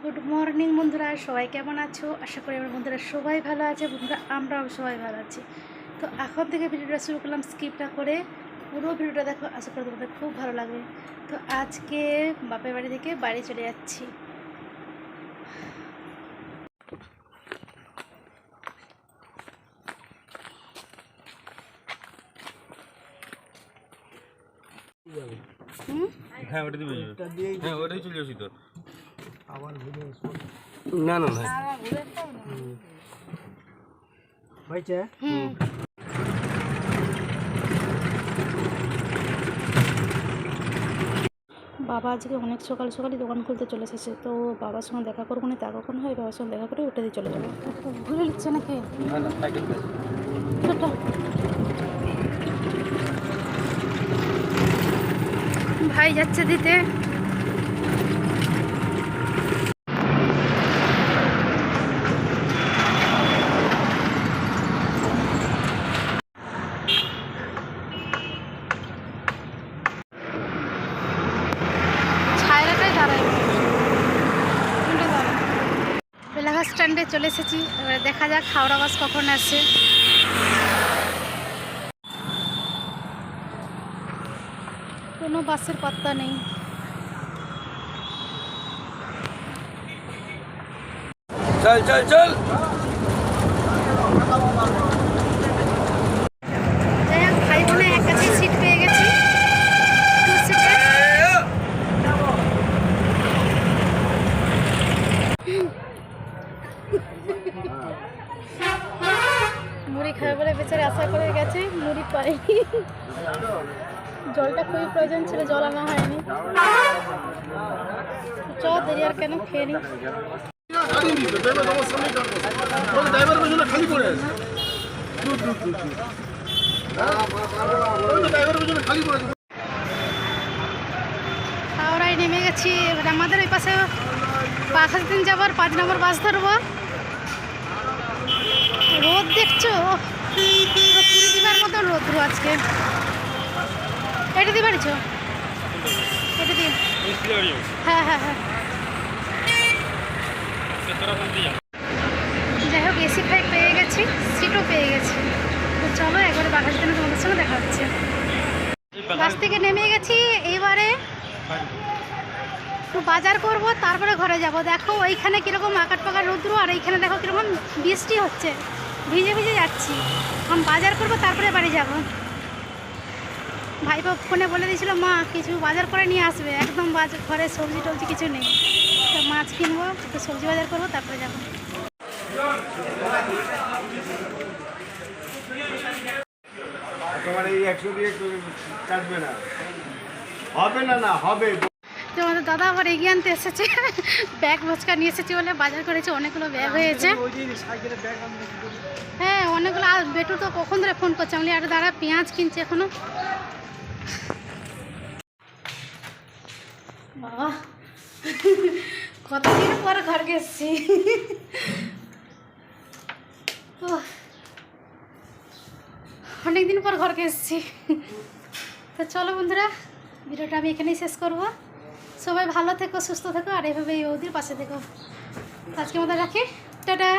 Good morning বন্ধুরা, সবাই কেমন আছো? আশা করি আমার বন্ধুরা সবাই ভালো আছে। বন্ধুরা আমরাও সবাই ভালো আছি। তো এখন থেকে ভিডিওটা শুরু করলাম স্কিপ না করে, পুরো ভিডিওটা দেখো, আশা করি তোমাদের খুব ভালো লাগবে। তো আজকে বাপের বাড়ি থেকে বাড়ি চলে যাচ্ছি। হ্যাঁ ওটা দিবে, হ্যাঁ ওটাই চলে আসি তো আবার ঘুরে না না না ভাইচা বাবা আজকে অনেক সকাল সকালই দোকান খুলতে চলে এসেছে। তো বাবার সঙ্গে দেখা করবো না, তা কখন হয়, বাবার সঙ্গে দেখা করে ওটা দিয়ে চলে যাবো। ঘুরে নিচ্ছে নাকি? না না সাইকেল ভাই যাচ্ছে দিতে। বেলাঘাট স্ট্যান্ডে চলে এসেছি। এবারে দেখা যাক হাওড়া বাস কখন আসে। কোনো বাসের পাত্তা নেই। চল চল চল। যাই হোক, ভাই বোনে এক কাছে সিট পেয়ে গেছি। মুড়ি খাবে বলে বেচারে আশা করে গেছে, মুড়ি পাইনি। জলটা খুবই প্রয়োজন ছিল, জল আনা হয়নি। চ দেরি আর কেন, খেয়ে নি। হাওড়ায় নেমে গেছি। এবার আমাদের ওই পাশে বাঘাযতীন যাবার 5 নম্বর বাস ধরবো। রোদ দেখছো, পুরী দিবার মতন রোদ্র আজকে। এটা দিয়ে বাড়িছ, এটা দিয়ে। হ্যাঁ হ্যাঁ হ্যাঁ। যাই হোক, এসি ফাইভ পেয়ে গেছি, সিটও পেয়ে গেছি। তো চলো একবারে বাঘাযতীনে তোমাদের সঙ্গে দেখা হচ্ছে। বাস থেকে নেমে গেছি। এইবারে একটু বাজার করব, তারপরে ঘরে যাব। দেখো ওইখানে কীরকম আকাট পাকার রৌদ্র, আর এইখানে দেখো কীরকম বৃষ্টি হচ্ছে। ভিজে ভিজে যাচ্ছি। এখন বাজার করব, তারপরে বাড়ি যাব। ভাইপো ফোনে বলে দিয়েছিল মা কিছু বাজার করে নিয়ে আসবে। একদম বাজার, ঘরে সবজি টবজি কিছু নেই। তো মাছ কিনবো, তো সবজি বাজার করবো, তারপরে যাবো। তোমার এই 100 দিয়ে কাটবে না, হবে না, না হবে। তো আমাদের দাদা আবার এগিয়ে আনতে এসেছে। ব্যাগ ভোচকা নিয়ে এসেছি বলে বাজার করেছে, অনেকগুলো ব্যাগ হয়েছে। হ্যাঁ অনেকগুলো। আর বেটু তো কখন ধরে ফোন করছে, আমি আর দাদা পেঁয়াজ কিনছে এখনো। বাবা কতদিন পর ঘরকে এসেছি। অনেকদিন পর ঘরকে এসেছি। তো চলো বন্ধুরা, ভিডিওটা আমি এখানেই শেষ করব। সবাই ভালো থেকো, সুস্থ থেকো, আর এভাবে এই বৌদির পাশে থেকো। আজকে আমাদের রাখি, টাটা।